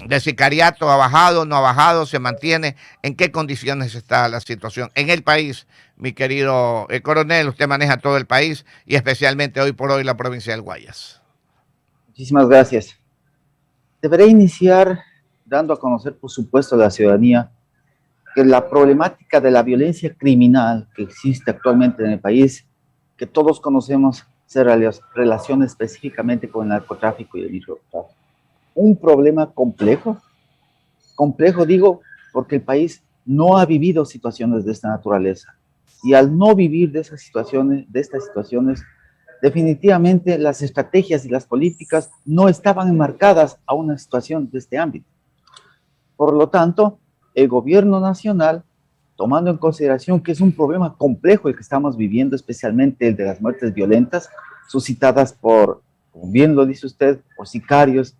de sicariato ha bajado, no ha bajado, se mantiene? ¿En qué condiciones está la situación en el país, mi querido coronel? Usted maneja todo el país y especialmente hoy por hoy la provincia del Guayas. Muchísimas gracias. Deberé iniciar dando a conocer, por supuesto, a la ciudadanía que la problemática de la violencia criminal que existe actualmente en el país, que todos conocemos, se relaciona específicamente con el narcotráfico y el microtráfico. Un problema complejo digo, porque el país no ha vivido situaciones de esta naturaleza. Y al no vivir de estas situaciones, definitivamente las estrategias y las políticas no estaban enmarcadas a una situación de este ámbito. Por lo tanto, el gobierno nacional, tomando en consideración que es un problema complejo el que estamos viviendo, especialmente el de las muertes violentas, suscitadas por, como bien lo dice usted, por sicarios,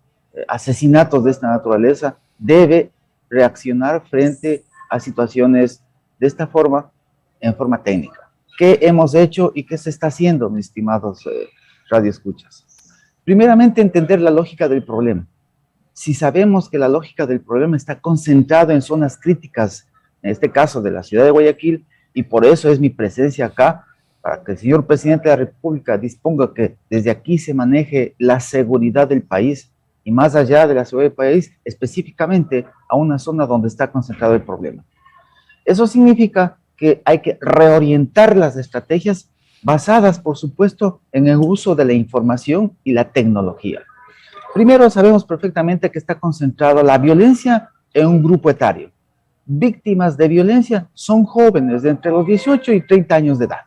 asesinatos de esta naturaleza, debe reaccionar frente a situaciones de esta forma, en forma técnica. ¿Qué hemos hecho y qué se está haciendo, mis estimados radioescuchas? Primeramente, entender la lógica del problema. Si sabemos que la lógica del problema está concentrada en zonas críticas, en este caso de la ciudad de Guayaquil, y por eso es mi presencia acá, para que el señor presidente de la República disponga que desde aquí se maneje la seguridad del país, y más allá de la seguridad del país, específicamente a una zona donde está concentrado el problema. Eso significa que hay que reorientar las estrategias basadas, por supuesto, en el uso de la información y la tecnología. Primero, sabemos perfectamente que está concentrada la violencia en un grupo etario. Víctimas de violencia son jóvenes de entre los 18 y 30 años de edad,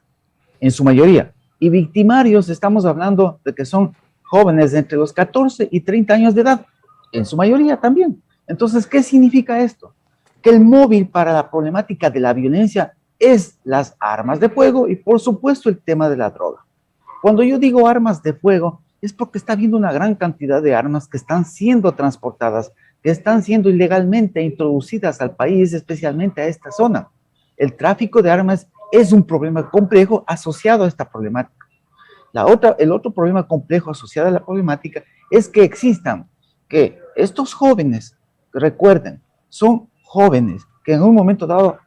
en su mayoría. Y victimarios, estamos hablando de que son jóvenes de entre los 14 y 30 años de edad, en su mayoría también. Entonces, ¿qué significa esto? Que el móvil para la problemática de la violencia es las armas de fuego y, por supuesto, el tema de la droga. Cuando yo digo armas de fuego, es porque está habiendo una gran cantidad de armas que están siendo transportadas, que están siendo ilegalmente introducidas al país, especialmente a esta zona. El tráfico de armas es un problema complejo asociado a esta problemática. El otro problema complejo asociado a la problemática es que existan, que estos jóvenes, recuerden, son jóvenes que en un momento dado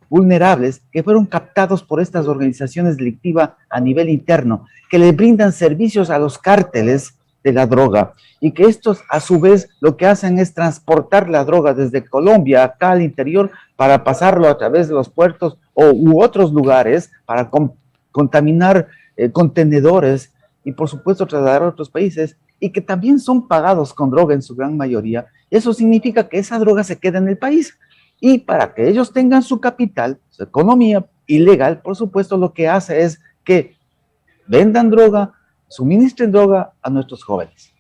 vulnerables, que fueron captados por estas organizaciones delictivas a nivel interno, que les brindan servicios a los cárteles de la droga, y que estos a su vez lo que hacen es transportar la droga desde Colombia acá al interior para pasarlo a través de los puertos u otros lugares para contaminar contenedores y por supuesto trasladar a otros países, y que también son pagados con droga en su gran mayoría. Eso significa que esa droga se queda en el país. Y para que ellos tengan su capital, su economía ilegal, por supuesto, lo que hace es que vendan droga, suministren droga a nuestros jóvenes.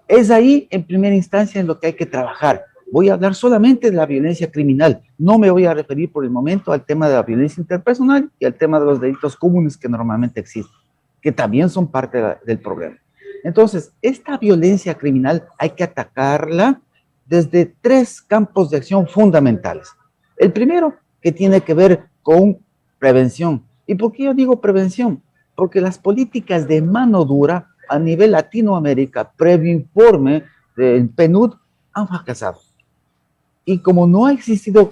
Es ahí, en primera instancia, en lo que hay que trabajar. Voy a hablar solamente de la violencia criminal. No me voy a referir por el momento al tema de la violencia interpersonal y al tema de los delitos comunes que normalmente existen, que también son parte del problema. Entonces, esta violencia criminal hay que atacarla desde tres campos de acción fundamentales. El primero, que tiene que ver con prevención. ¿Y por qué yo digo prevención? Porque las políticas de mano dura a nivel Latinoamérica, previo informe del PNUD, han fracasado. Y como no ha existido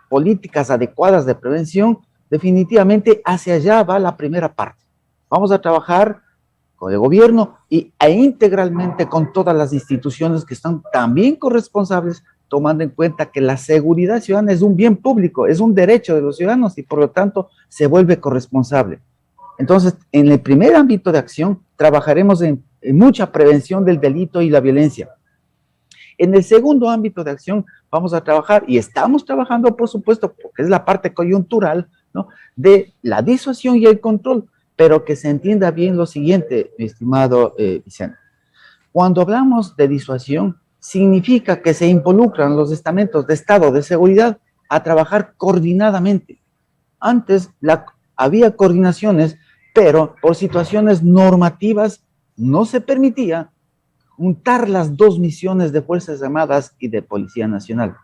políticas adecuadas de prevención, definitivamente hacia allá va la primera parte. Vamos a trabajar con el gobierno e integralmente con todas las instituciones que están también corresponsables, tomando en cuenta que la seguridad ciudadana es un bien público, es un derecho de los ciudadanos y por lo tanto se vuelve corresponsable. Entonces, en el primer ámbito de acción, trabajaremos en mucha prevención del delito y la violencia. En el segundo ámbito de acción, vamos a trabajar, y estamos trabajando, por supuesto, porque es la parte coyuntural, ¿no?, de la disuasión y el control. Pero que se entienda bien lo siguiente, mi estimado Vicente. Cuando hablamos de disuasión, significa que se involucran los estamentos de Estado de seguridad a trabajar coordinadamente. Antes había coordinaciones, pero por situaciones normativas no se permitía juntar las dos misiones de Fuerzas Armadas y de Policía Nacional.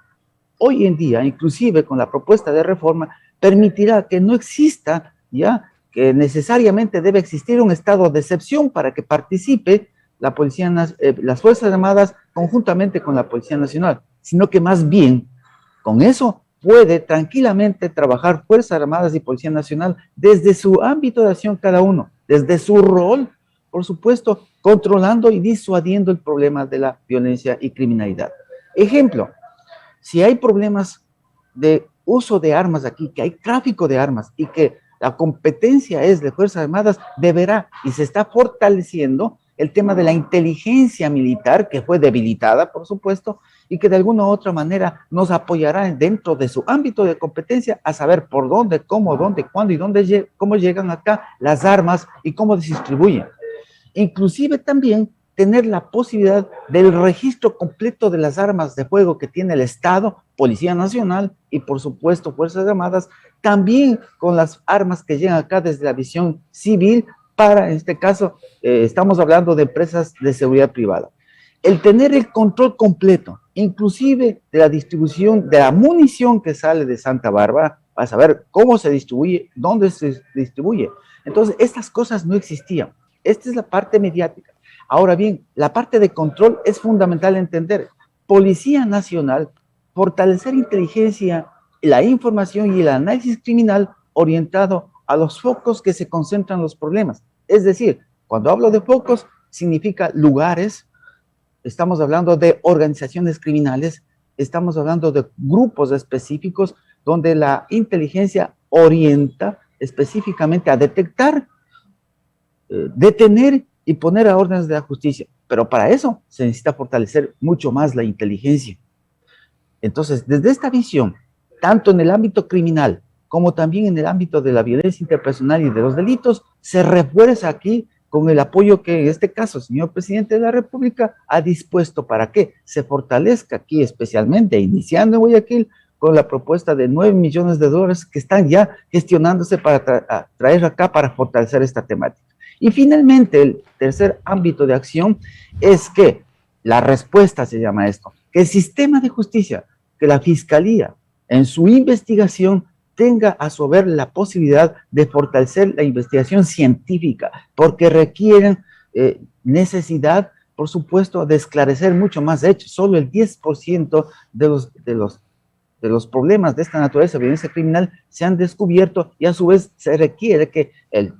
Hoy en día, inclusive con la propuesta de reforma, permitirá que no exista ya que necesariamente debe existir un estado de excepción para que participe las Fuerzas Armadas conjuntamente con la Policía Nacional, sino que más bien con eso puede tranquilamente trabajar Fuerzas Armadas y Policía Nacional desde su ámbito de acción cada uno, desde su rol, por supuesto, controlando y disuadiendo el problema de la violencia y criminalidad. Ejemplo, si hay problemas de uso de armas aquí, que hay tráfico de armas y que la competencia es de Fuerzas Armadas, deberá y se está fortaleciendo el tema de la inteligencia militar, que fue debilitada, por supuesto, y que de alguna u otra manera nos apoyará dentro de su ámbito de competencia a saber por dónde, cómo, dónde, cuándo y dónde, cómo llegan acá las armas y cómo se distribuyen. Inclusive también tener la posibilidad del registro completo de las armas de fuego que tiene el Estado, Policía Nacional y por supuesto Fuerzas Armadas, también con las armas que llegan acá desde la visión civil para, en este caso, estamos hablando de empresas de seguridad privada. El tener el control completo, inclusive de la distribución de la munición que sale de Santa Bárbara, para saber cómo se distribuye, dónde se distribuye. Entonces, estas cosas no existían. Esta es la parte mediática. Ahora bien, la parte de control es fundamental entender. Policía Nacional, fortalecer inteligencia, la información y el análisis criminal orientado a los focos que se concentran los problemas. Es decir, cuando hablo de focos, significa lugares, estamos hablando de organizaciones criminales, estamos hablando de grupos específicos donde la inteligencia orienta específicamente a detectar, detener y poner a órdenes de la justicia. Pero para eso se necesita fortalecer mucho más la inteligencia. Entonces, desde esta visión, tanto en el ámbito criminal como también en el ámbito de la violencia interpersonal y de los delitos, se refuerza aquí con el apoyo que en este caso el señor presidente de la República ha dispuesto para que se fortalezca aquí, especialmente iniciando en Guayaquil, con la propuesta de 9 millones de dólares que están ya gestionándose para traer acá para fortalecer esta temática. Y finalmente, el tercer ámbito de acción es que la respuesta se llama esto, que el sistema de justicia, que la Fiscalía en su investigación tenga a su haber la posibilidad de fortalecer la investigación científica, porque requieren necesidad, por supuesto, de esclarecer mucho más hechos. Solo el 10% de los problemas de esta naturaleza, violencia criminal, se han descubierto y a su vez se requiere que el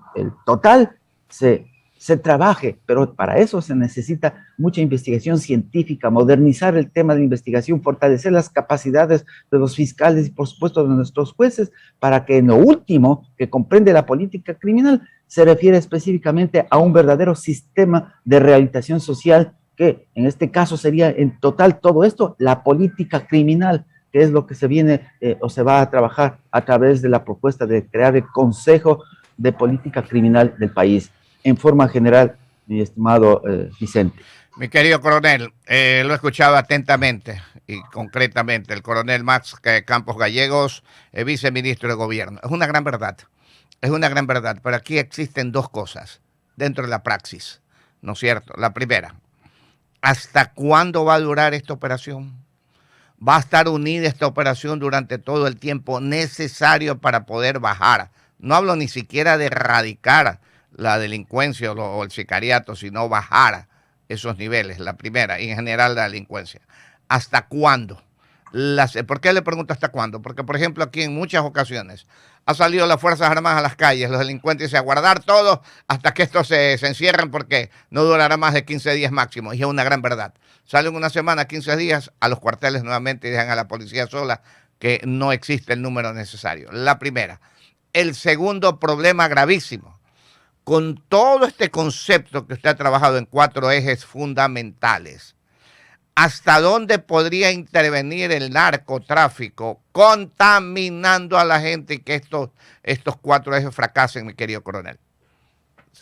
total se trabaje, pero para eso se necesita mucha investigación científica, modernizar el tema de investigación, fortalecer las capacidades de los fiscales y por supuesto de nuestros jueces, para que en lo último, que comprende la política criminal, se refiere específicamente a un verdadero sistema de rehabilitación social, que en este caso sería en total todo esto, la política criminal, que es lo que se viene o se va a trabajar a través de la propuesta de crear el Consejo de Política Criminal del país. En forma general, mi estimado Vicente. Mi querido coronel, lo he escuchado atentamente y concretamente, el coronel Max Campos Gallegos, viceministro de Gobierno. Es una gran verdad, pero aquí existen dos cosas dentro de la praxis, ¿no es cierto? La primera, ¿hasta cuándo va a durar esta operación? ¿Va a estar unida esta operación durante todo el tiempo necesario para poder bajar? No hablo ni siquiera de erradicar la delincuencia o el sicariato, sino bajar esos niveles, la primera, y en general la delincuencia. ¿Hasta cuándo? ¿Por qué le pregunto hasta cuándo? Porque, por ejemplo, aquí en muchas ocasiones ha salido las Fuerzas Armadas a las calles, los delincuentes, a guardar todo hasta que estos se encierren, porque no durará más de 15 días máximo, y es una gran verdad. Salen una semana, 15 días, a los cuarteles nuevamente y dejan a la policía sola, que no existe el número necesario. La primera. El segundo problema gravísimo, con todo este concepto que usted ha trabajado en 4 ejes fundamentales, ¿hasta dónde podría intervenir el narcotráfico contaminando a la gente y que estos 4 ejes fracasen, mi querido coronel?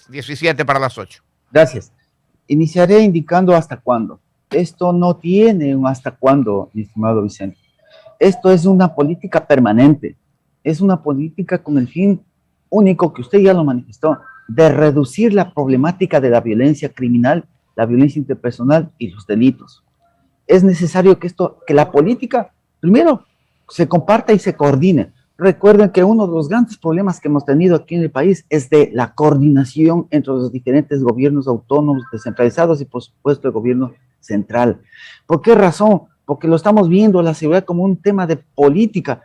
17 para las 8. Gracias. Iniciaré indicando hasta cuándo. Esto no tiene un hasta cuándo, mi estimado Vicente. Esto es una política permanente. Es una política con el fin único, que usted ya lo manifestó, de reducir la problemática de la violencia criminal, la violencia interpersonal y los delitos. Es necesario que la política, primero, se comparta y se coordine, Recuerden que uno de los grandes problemas que hemos tenido aquí en el país es de la coordinación entre los diferentes gobiernos autónomos descentralizados y por supuesto el gobierno central. ¿Por qué razón? Porque lo estamos viendo la seguridad como un tema de política.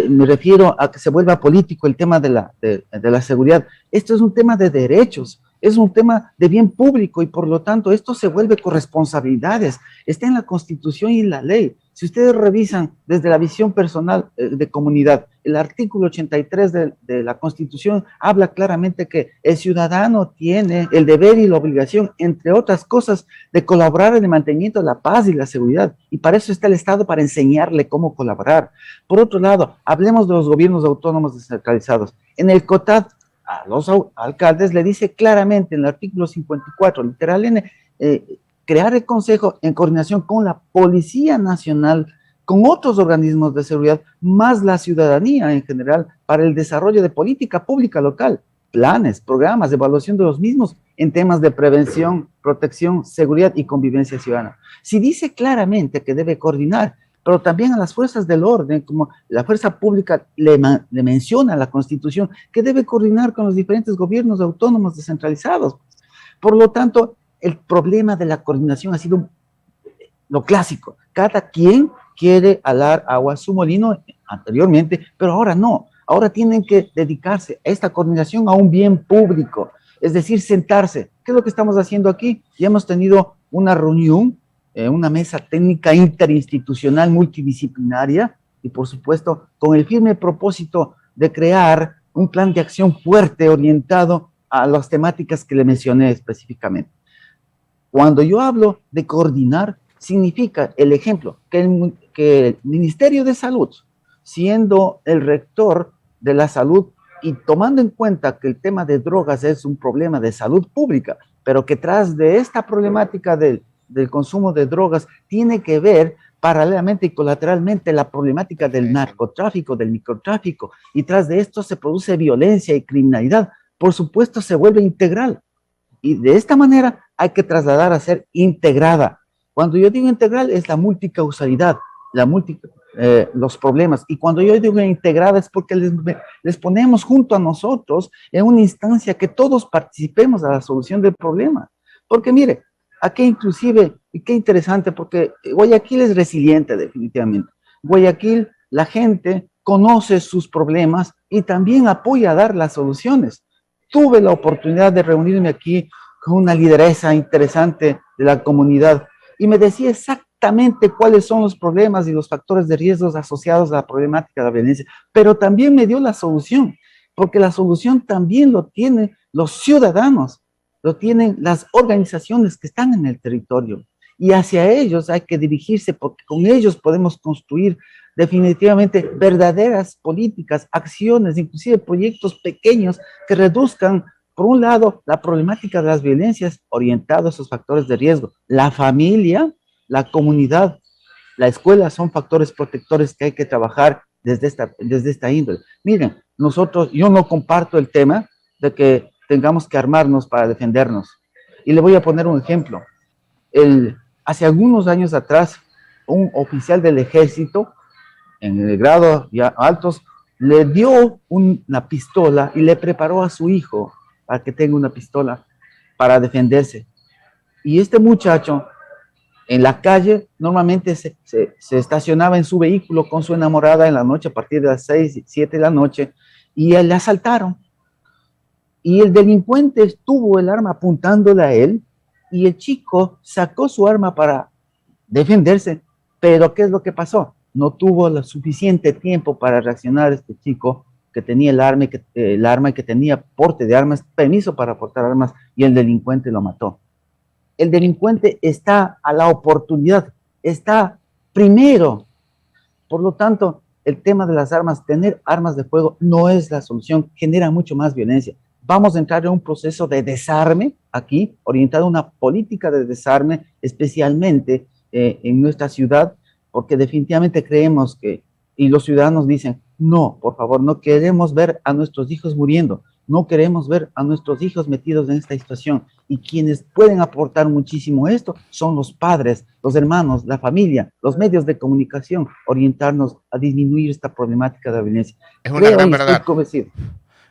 Me refiero a que se vuelva político el tema de la seguridad. Esto es un tema de derechos, es un tema de bien público y por lo tanto esto se vuelve corresponsabilidades. Está en la Constitución y en la ley. Si ustedes revisan desde la visión personal de comunidad, el artículo 83 de la Constitución habla claramente que el ciudadano tiene el deber y la obligación, entre otras cosas, de colaborar en el mantenimiento de la paz y la seguridad. Y para eso está el Estado, para enseñarle cómo colaborar. Por otro lado, hablemos de los gobiernos autónomos descentralizados. En el COTAD, a los alcaldes le dice claramente en el artículo 54, literal N, crear el consejo en coordinación con la Policía Nacional, con otros organismos de seguridad, más la ciudadanía en general, para el desarrollo de política pública local, planes, programas, evaluación de los mismos en temas de prevención, protección, seguridad y convivencia ciudadana. Si dice claramente que debe coordinar, pero también a las fuerzas del orden, como la fuerza pública le menciona a la Constitución, que debe coordinar con los diferentes gobiernos autónomos descentralizados. Por lo tanto, el problema de la coordinación ha sido lo clásico. Cada quien quiere alar agua a su molino anteriormente, pero ahora no. Ahora tienen que dedicarse a esta coordinación a un bien público, es decir, sentarse. ¿Qué es lo que estamos haciendo aquí? Ya hemos tenido una reunión, una mesa técnica interinstitucional multidisciplinaria y, por supuesto, con el firme propósito de crear un plan de acción fuerte orientado a las temáticas que le mencioné específicamente. Cuando yo hablo de coordinar, significa el ejemplo, que el Ministerio de Salud, siendo el rector de la salud y tomando en cuenta que el tema de drogas es un problema de salud pública, pero que tras de esta problemática del consumo de drogas tiene que ver paralelamente y colateralmente la problemática del narcotráfico, del microtráfico, y tras de esto se produce violencia y criminalidad, por supuesto se vuelve integral. Y de esta manera hay que trasladar a ser integrada. Cuando yo digo integral es la multicausalidad, los problemas. Y cuando yo digo integrada es porque les ponemos junto a nosotros en una instancia que todos participemos a la solución del problema. Porque mire, aquí inclusive, y qué interesante, porque Guayaquil es resiliente definitivamente. Guayaquil, la gente conoce sus problemas y también apoya a dar las soluciones. Tuve la oportunidad de reunirme aquí con una lideresa interesante de la comunidad y me decía exactamente cuáles son los problemas y los factores de riesgos asociados a la problemática de la violencia, pero también me dio la solución, porque la solución también lo tienen los ciudadanos, lo tienen las organizaciones que están en el territorio, y hacia ellos hay que dirigirse porque con ellos podemos construir definitivamente verdaderas políticas, acciones, inclusive proyectos pequeños que reduzcan, por un lado, la problemática de las violencias orientadas a esos factores de riesgo. La familia, la comunidad, la escuela son factores protectores que hay que trabajar desde esta índole. Miren, yo no comparto el tema de que tengamos que armarnos para defendernos. Y le voy a poner un ejemplo. Hace algunos años atrás, un oficial del ejército, en el grado ya altos, le dio una pistola y le preparó a su hijo para que tenga una pistola para defenderse. Y este muchacho, en la calle, normalmente se estacionaba en su vehículo con su enamorada en la noche, a partir de las 6, 7 de la noche, y le asaltaron. Y el delincuente tuvo el arma apuntándole a él, y el chico sacó su arma para defenderse, pero ¿qué es lo que pasó? No tuvo lo suficiente tiempo para reaccionar este chico que tenía el arma y que tenía porte de armas, permiso para portar armas, y el delincuente lo mató. El delincuente está a la oportunidad, está primero. Por lo tanto, el tema de las armas, tener armas de fuego no es la solución, genera mucho más violencia. Vamos a entrar en un proceso de desarme aquí, orientado a una política de desarme, especialmente en nuestra ciudad, porque definitivamente creemos que, y los ciudadanos dicen, no, por favor, no queremos ver a nuestros hijos muriendo, no queremos ver a nuestros hijos metidos en esta situación. y quienes pueden aportar muchísimo esto son los padres, los hermanos, la familia, los medios de comunicación, orientarnos a disminuir esta problemática de la violencia. Es una Creo gran y estoy verdad. convencido.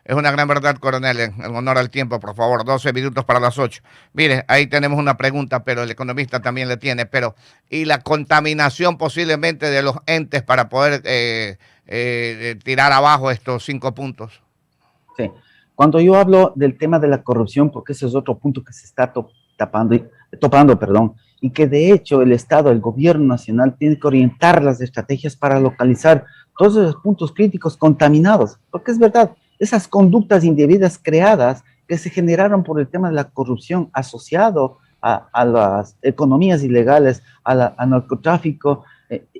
Es una gran verdad, coronel. En honor al tiempo, por favor, 12 minutos para las 8. Mire, ahí tenemos una pregunta, pero el economista también le tiene. Pero, ¿y la contaminación posiblemente de los entes para poder tirar abajo estos 5 puntos? Sí. Cuando yo hablo del tema de la corrupción, porque ese es otro punto que se está topando, perdón, y que de hecho el Estado, el gobierno nacional, tiene que orientar las estrategias para localizar todos esos puntos críticos contaminados, porque es verdad, esas conductas indebidas creadas que se generaron por el tema de la corrupción asociado a las economías ilegales, al narcotráfico,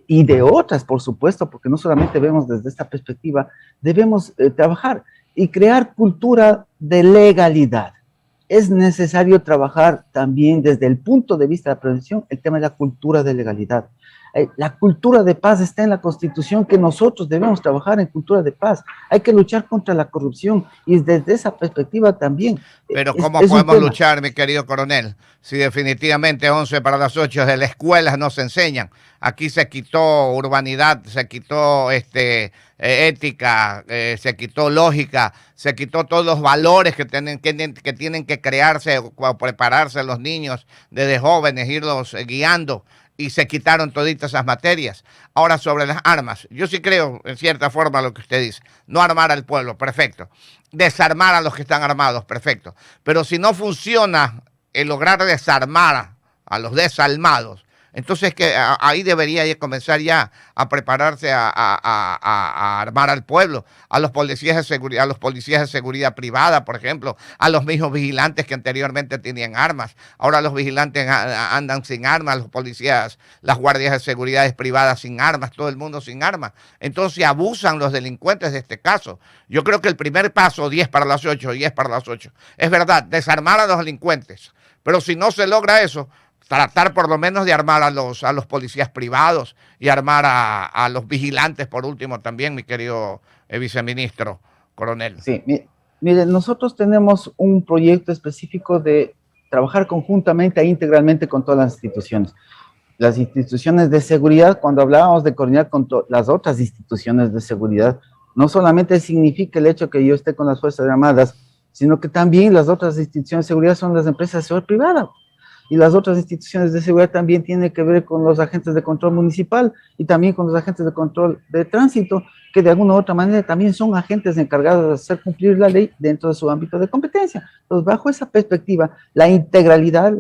y de otras, por supuesto, porque no solamente vemos desde esta perspectiva, debemos trabajar y crear cultura de legalidad. Es necesario trabajar también desde el punto de vista de la prevención el tema de la cultura de legalidad. La cultura de paz está en la Constitución, que nosotros debemos trabajar en cultura de paz. Hay que luchar contra la corrupción y desde esa perspectiva también. Pero ¿cómo podemos luchar, mi querido coronel, si definitivamente 11 para las 8 de las escuelas no se enseñan? Aquí se quitó urbanidad, se quitó ética, se quitó lógica, se quitó todos los valores que tienen que crearse o prepararse los niños desde jóvenes, irlos guiando. Y se quitaron toditas esas materias. Ahora, sobre las armas, yo sí creo, en cierta forma, lo que usted dice. No armar al pueblo, perfecto. Desarmar a los que están armados, perfecto. Pero si no funciona el lograr desarmar a los desarmados, entonces que ahí debería comenzar ya a prepararse a armar al pueblo, a los policías de seguridad privada, por ejemplo, a los mismos vigilantes que anteriormente tenían armas. Ahora los vigilantes andan sin armas, los policías, las guardias de seguridad privadas sin armas, todo el mundo sin armas. Entonces abusan los delincuentes de este caso. Yo creo que el primer paso, 10 para las 8, 10 para las 8, es verdad, desarmar a los delincuentes. Pero si no se logra eso, tratar por lo menos de armar a los policías privados y armar a los vigilantes, por último, también, mi querido viceministro, coronel. Sí, mire, nosotros tenemos un proyecto específico de trabajar conjuntamente e integralmente con todas las instituciones. Las instituciones de seguridad, cuando hablábamos de coordinar con las otras instituciones de seguridad, no solamente significa el hecho que yo esté con las Fuerzas Armadas, sino que también las otras instituciones de seguridad son las empresas de seguridad privada. Y las otras instituciones de seguridad también tienen que ver con los agentes de control municipal y también con los agentes de control de tránsito, que de alguna u otra manera también son agentes encargados de hacer cumplir la ley dentro de su ámbito de competencia. Entonces, bajo esa perspectiva, la integralidad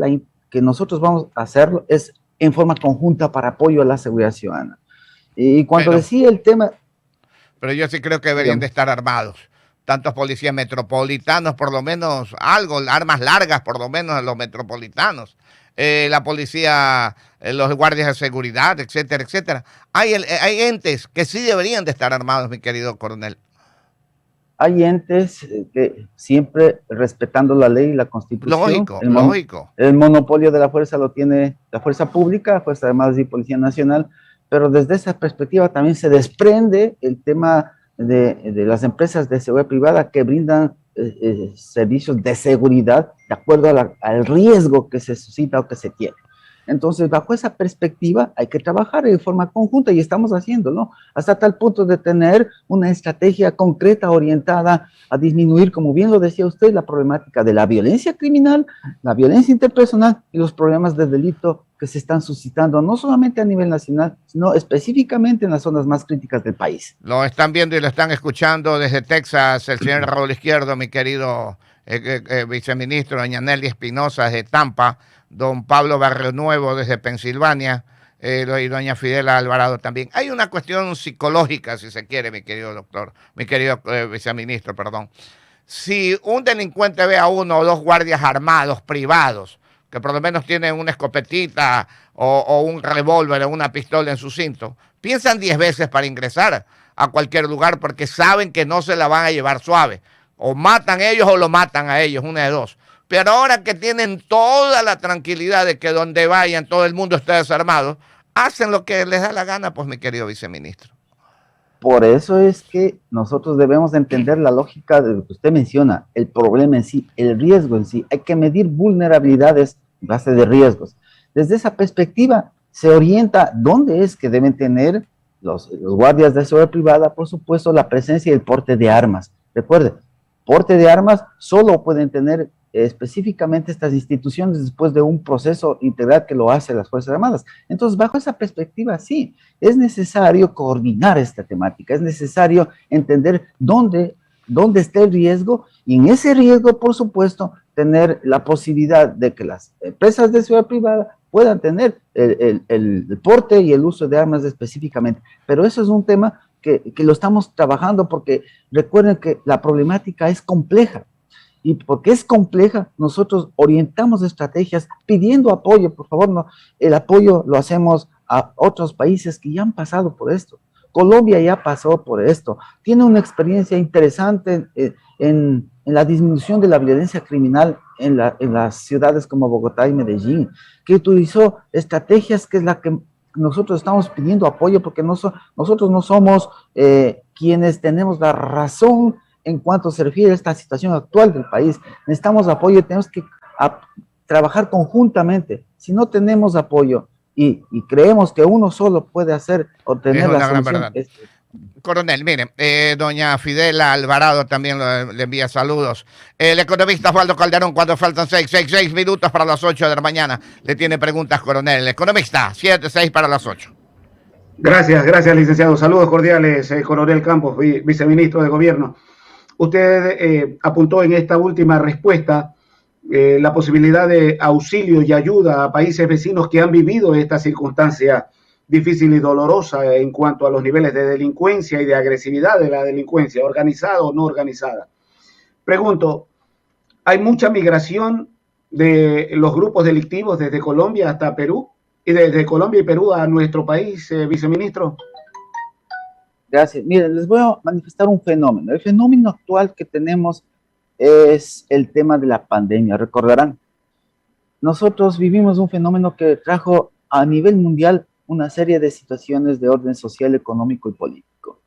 que nosotros vamos a hacerlo es en forma conjunta para apoyo a la seguridad ciudadana. Y cuando decía el tema... Pero yo sí creo que deberían de estar armados. Tantos policías metropolitanos, por lo menos algo, armas largas, por lo menos los metropolitanos. La policía, los guardias de seguridad, etcétera, etcétera. Hay entes que sí deberían de estar armados, mi querido coronel. Hay entes que siempre respetando la ley y la Constitución. Lógico. El monopolio de la fuerza lo tiene la fuerza pública, Fuerza Armadas y Policía Nacional, pero desde esa perspectiva también se desprende el tema de las empresas de seguridad privada que brindan servicios de seguridad de acuerdo al riesgo que se suscita o que se tiene. Entonces, bajo esa perspectiva hay que trabajar de forma conjunta y estamos haciéndolo, hasta tal punto de tener una estrategia concreta orientada a disminuir, como bien lo decía usted, la problemática de la violencia criminal, la violencia interpersonal y los problemas de delito que se están suscitando, no solamente a nivel nacional, sino específicamente en las zonas más críticas del país. Lo están viendo y lo están escuchando desde Texas, el señor Raúl Izquierdo, mi querido viceministro, doña Nelly Espinosa desde Tampa, don Pablo Barrio Nuevo desde Pensilvania, y doña Fidela Alvarado también. Hay una cuestión psicológica, si se quiere, mi querido doctor, mi querido viceministro, perdón. Si un delincuente ve a uno o dos guardias armados privados, que por lo menos tienen una escopetita o un revólver o una pistola en su cinto, piensan 10 veces para ingresar a cualquier lugar porque saben que no se la van a llevar suave. O matan ellos o lo matan a ellos, una de dos. Pero ahora que tienen toda la tranquilidad de que donde vayan todo el mundo está desarmado, hacen lo que les da la gana, pues mi querido viceministro. Por eso es que nosotros debemos entender la lógica de lo que usted menciona, el problema en sí, el riesgo en sí. Hay que medir vulnerabilidades en base de riesgos. Desde esa perspectiva se orienta dónde es que deben tener los guardias de seguridad privada, por supuesto, la presencia y el porte de armas. Recuerde, porte de armas solo pueden tener específicamente estas instituciones después de un proceso integral que lo hace las Fuerzas Armadas. Entonces, bajo esa perspectiva, sí, es necesario coordinar esta temática, es necesario entender dónde está el riesgo y en ese riesgo, por supuesto, tener la posibilidad de que las empresas de seguridad privada puedan tener el porte y el uso de armas específicamente. Pero eso es un tema que lo estamos trabajando porque recuerden que la problemática es compleja. Y porque es compleja, nosotros orientamos estrategias pidiendo apoyo, por favor, no, el apoyo lo hacemos a otros países que ya han pasado por esto. Colombia ya pasó por esto, tiene una experiencia interesante en la disminución de la violencia criminal en las ciudades como Bogotá y Medellín, que utilizó estrategias que es la que nosotros estamos pidiendo apoyo porque nosotros no somos quienes tenemos la razón en cuanto se refiere a esta situación actual del país. Necesitamos apoyo y tenemos que trabajar conjuntamente. Si no tenemos apoyo y creemos que uno solo puede obtener la solución. Coronel, mire, doña Fidela Alvarado también le envía saludos. El economista Osvaldo Calderón, cuando faltan 6 minutos para las 8 de la mañana, le tiene preguntas, coronel. El economista, 6 para las 8. Gracias, licenciado. Saludos cordiales, coronel Campos, viceministro de Gobierno. Usted apuntó en esta última respuesta la posibilidad de auxilio y ayuda a países vecinos que han vivido esta circunstancia difícil y dolorosa en cuanto a los niveles de delincuencia y de agresividad de la delincuencia, organizada o no organizada. Pregunto, ¿hay mucha migración de los grupos delictivos desde Colombia hasta Perú y desde Colombia y Perú a nuestro país, viceministro? Gracias. Miren, les voy a manifestar un fenómeno. El fenómeno actual que tenemos es el tema de la pandemia. Recordarán, nosotros vivimos un fenómeno que trajo a nivel mundial una serie de situaciones de orden social, económico y político,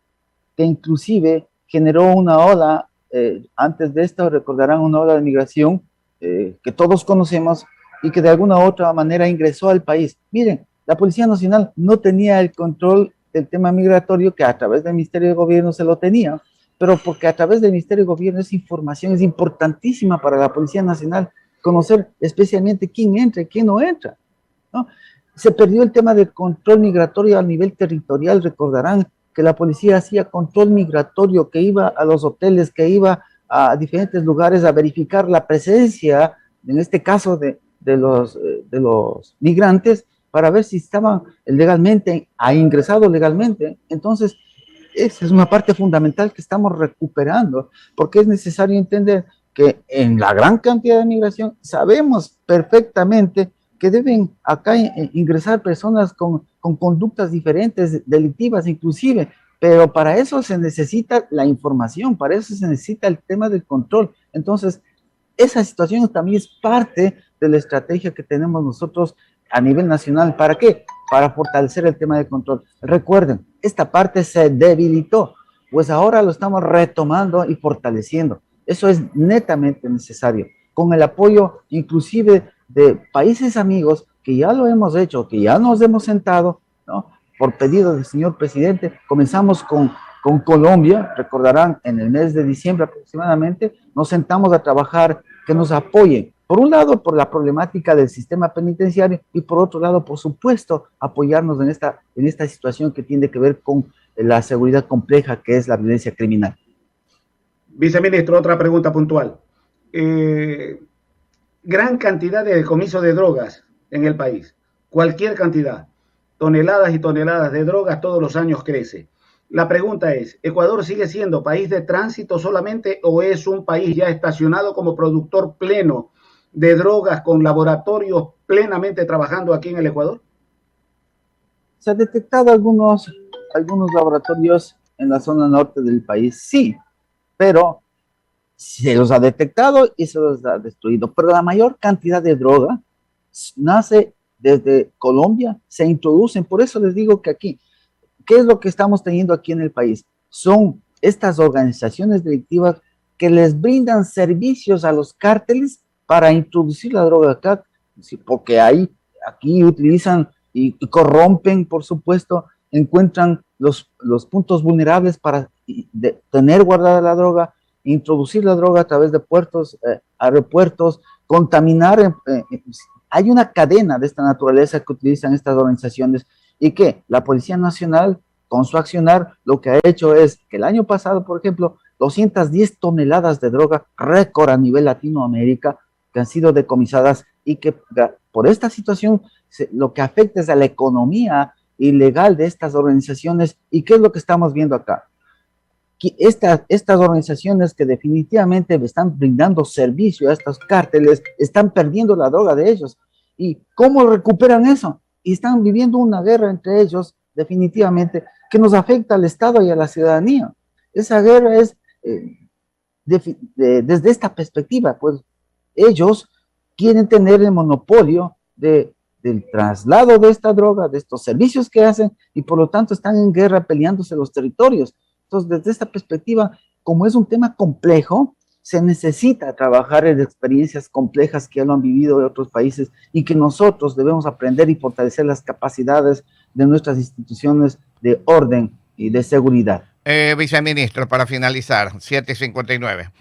que inclusive generó una ola, antes de esto recordarán una ola de migración que todos conocemos y que de alguna u otra manera ingresó al país. Miren, la Policía Nacional no tenía el control del tema migratorio que a través del Ministerio de Gobierno se lo tenía, pero porque a través del Ministerio de Gobierno esa información es importantísima para la Policía Nacional, conocer especialmente quién entra y quién no entra, ¿no? Se perdió el tema del control migratorio a nivel territorial. Recordarán que la policía hacía control migratorio, que iba a los hoteles, que iba a diferentes lugares a verificar la presencia, en este caso de los migrantes, para ver si estaban legalmente, ingresado legalmente. Entonces, esa es una parte fundamental que estamos recuperando, porque es necesario entender que en la gran cantidad de migración sabemos perfectamente que deben acá ingresar personas con conductas diferentes, delictivas inclusive, pero para eso se necesita la información, para eso se necesita el tema del control. Entonces, esa situación también es parte de la estrategia que tenemos nosotros a nivel nacional. ¿Para qué? Para fortalecer el tema del control. Recuerden, esta parte se debilitó, pues ahora lo estamos retomando y fortaleciendo. Eso es netamente necesario, con el apoyo inclusive de países amigos que ya lo hemos hecho, que ya nos hemos sentado, ¿no? Por pedido del señor presidente, comenzamos con Colombia, recordarán, en el mes de diciembre aproximadamente, nos sentamos a trabajar, que nos apoyen, por un lado, por la problemática del sistema penitenciario y por otro lado, por supuesto, apoyarnos en esta situación que tiene que ver con la seguridad compleja que es la violencia criminal. Viceministro, otra pregunta puntual. Gran cantidad de decomiso de drogas en el país, cualquier cantidad, toneladas y toneladas de drogas todos los años crece. La pregunta es, ¿Ecuador sigue siendo país de tránsito solamente o es un país ya estacionado como productor pleno de drogas con laboratorios plenamente trabajando aquí en el Ecuador? Se han detectado algunos laboratorios en la zona norte del país, sí, pero se los ha detectado y se los ha destruido. Pero la mayor cantidad de droga nace desde Colombia, se introducen. Por eso les digo que aquí ¿qué es lo que estamos teniendo aquí en el país? Son estas organizaciones delictivas que les brindan servicios a los cárteles para introducir la droga acá, porque aquí utilizan y corrompen, por supuesto, encuentran los puntos vulnerables para tener guardada la droga, introducir la droga a través de puertos, aeropuertos, contaminar. Hay una cadena de esta naturaleza que utilizan estas organizaciones y que la Policía Nacional, con su accionar, lo que ha hecho es que el año pasado, por ejemplo, 210 toneladas de droga, récord a nivel Latinoamérica, que han sido decomisadas y que por esta situación lo que afecta es a la economía ilegal de estas organizaciones. ¿Y qué es lo que estamos viendo acá? Estas organizaciones que definitivamente están brindando servicio a estos cárteles, están perdiendo la droga de ellos. ¿Y cómo recuperan eso? Y están viviendo una guerra entre ellos, definitivamente, que nos afecta al Estado y a la ciudadanía. Esa guerra es, desde esta perspectiva, pues ellos quieren tener el monopolio del traslado de esta droga, de estos servicios que hacen, y por lo tanto están en guerra peleándose los territorios. Entonces, desde esta perspectiva, como es un tema complejo, se necesita trabajar en experiencias complejas que ya lo han vivido en otros países y que nosotros debemos aprender y fortalecer las capacidades de nuestras instituciones de orden y de seguridad. Viceministro, para finalizar, 7:59.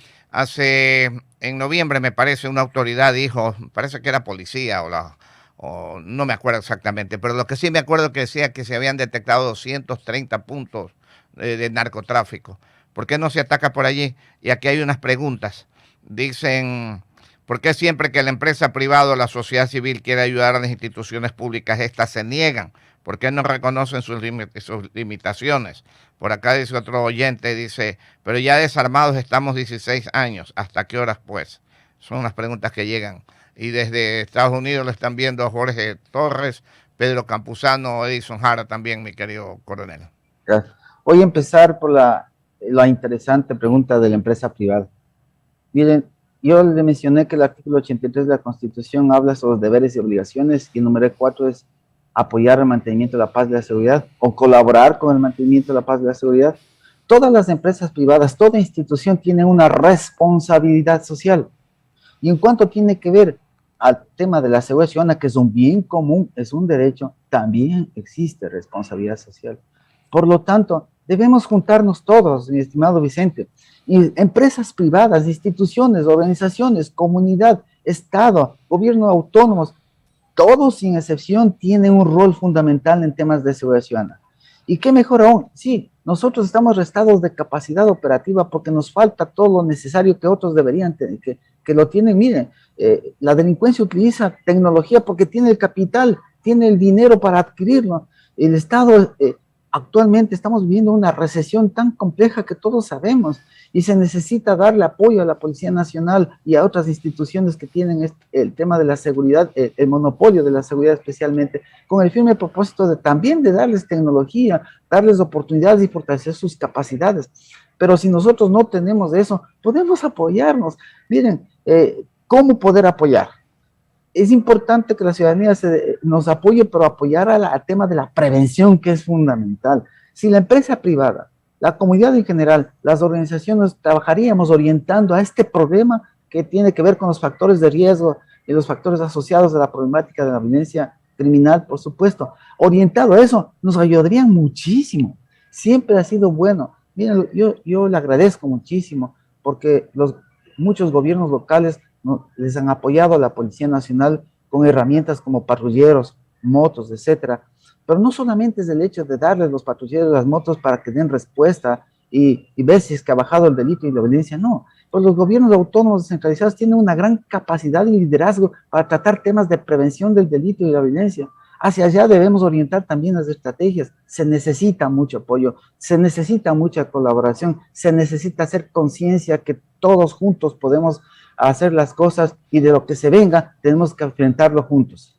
En noviembre, me parece, una autoridad dijo, parece que era policía o no me acuerdo exactamente, pero lo que sí me acuerdo que decía que se habían detectado 230 puntos de narcotráfico. ¿Por qué no se ataca por allí? Y aquí hay unas preguntas. Dicen, ¿por qué siempre que la empresa privada o la sociedad civil quiere ayudar a las instituciones públicas, estas se niegan? ¿Por qué no reconocen sus limitaciones? Por acá dice otro oyente, dice, pero ya desarmados estamos 16 años. ¿Hasta qué horas, pues? Son las preguntas que llegan. Y desde Estados Unidos lo están viendo Jorge Torres, Pedro Campuzano, Edison Jara también, mi querido coronel. Gracias. Voy a empezar por la interesante pregunta de la empresa privada. Miren, yo le mencioné que el artículo 83 de la Constitución habla sobre los deberes y obligaciones, y el número 4 es apoyar el mantenimiento de la paz y la seguridad, o colaborar con el mantenimiento de la paz y la seguridad. Todas las empresas privadas, toda institución tiene una responsabilidad social. Y en cuanto tiene que ver al tema de la seguridad ciudadana, que es un bien común, es un derecho, también existe responsabilidad social. Por lo tanto, debemos juntarnos todos, mi estimado Vicente, y empresas privadas, instituciones, organizaciones, comunidad, Estado, gobiernos autónomos, todos sin excepción tienen un rol fundamental en temas de seguridad ciudadana. ¿Y qué mejor aún? Sí, nosotros estamos restados de capacidad operativa porque nos falta todo lo necesario que otros deberían tener, que lo tienen. Miren, la delincuencia utiliza tecnología porque tiene el capital, tiene el dinero para adquirirlo. El Estado, actualmente estamos viviendo una recesión tan compleja que todos sabemos, y se necesita darle apoyo a la Policía Nacional y a otras instituciones que tienen el tema de la seguridad, el monopolio de la seguridad especialmente, con el firme propósito de también de darles tecnología, darles oportunidades y fortalecer sus capacidades. Pero si nosotros no tenemos eso, podemos apoyarnos. Miren, ¿cómo poder apoyar? Es importante que la ciudadanía nos apoye, pero apoyar al tema de la prevención, que es fundamental. Si la empresa privada, la comunidad en general, las organizaciones trabajaríamos orientando a este problema que tiene que ver con los factores de riesgo y los factores asociados a la problemática de la violencia criminal, por supuesto, orientado a eso, nos ayudarían muchísimo. Siempre ha sido bueno. Miren, yo le agradezco muchísimo porque muchos gobiernos locales les han apoyado a la Policía Nacional con herramientas como patrulleros, motos, etcétera. Pero no solamente es el hecho de darles los patrulleros, las motos para que den respuesta y ver si es que ha bajado el delito y la violencia, no. Pues los gobiernos autónomos descentralizados tienen una gran capacidad y liderazgo para tratar temas de prevención del delito y la violencia. Hacia allá debemos orientar también las estrategias. Se necesita mucho apoyo, se necesita mucha colaboración, se necesita hacer conciencia que todos juntos podemos hacer las cosas, y de lo que se venga tenemos que enfrentarlo juntos.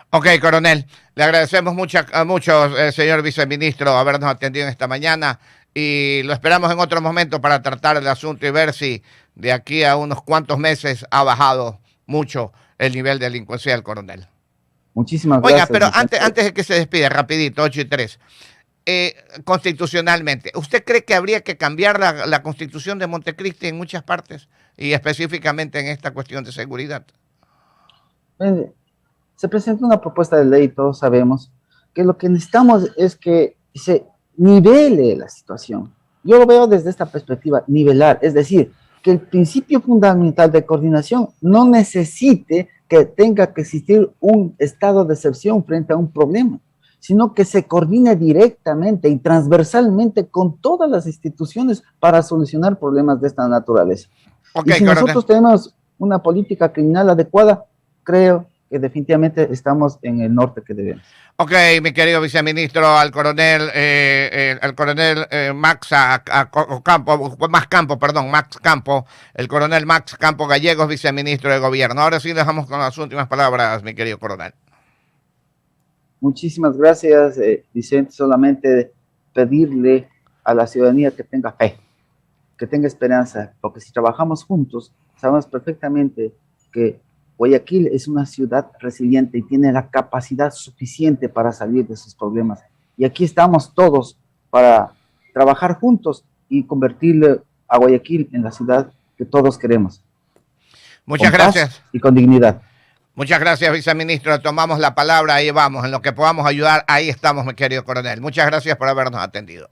Ok, coronel, le agradecemos mucho, señor viceministro, habernos atendido esta mañana, y lo esperamos en otro momento para tratar el asunto y ver si de aquí a unos cuantos meses ha bajado mucho el nivel delincuencial, coronel. Muchísimas gracias. Oiga, pero antes de que se despida, rapidito, 8:03, constitucionalmente, ¿usted cree que habría que cambiar la constitución de Montecristi en muchas partes y específicamente en esta cuestión de seguridad? Se presenta una propuesta de ley, todos sabemos que lo que necesitamos es que se nivele la situación. Yo lo veo desde esta perspectiva, nivelar, es decir, que el principio fundamental de coordinación no necesite que tenga que existir un estado de excepción frente a un problema, sino que se coordine directamente y transversalmente con todas las instituciones para solucionar problemas de esta naturaleza. Okay, y si nosotros tenemos una política criminal adecuada, creo que definitivamente estamos en el norte que debemos. Ok, mi querido viceministro, al coronel Max Campo, el coronel Max Campo Gallegos, viceministro de Gobierno. Ahora sí dejamos con las últimas palabras, mi querido coronel. Muchísimas gracias, Vicente. Solamente pedirle a la ciudadanía que tenga fe, que tenga esperanza, porque si trabajamos juntos, sabemos perfectamente que Guayaquil es una ciudad resiliente y tiene la capacidad suficiente para salir de sus problemas. Y aquí estamos todos para trabajar juntos y convertirle a Guayaquil en la ciudad que todos queremos. Muchas gracias. Y con dignidad. Muchas gracias, viceministro. Tomamos la palabra, ahí vamos. En lo que podamos ayudar, ahí estamos, mi querido coronel. Muchas gracias por habernos atendido.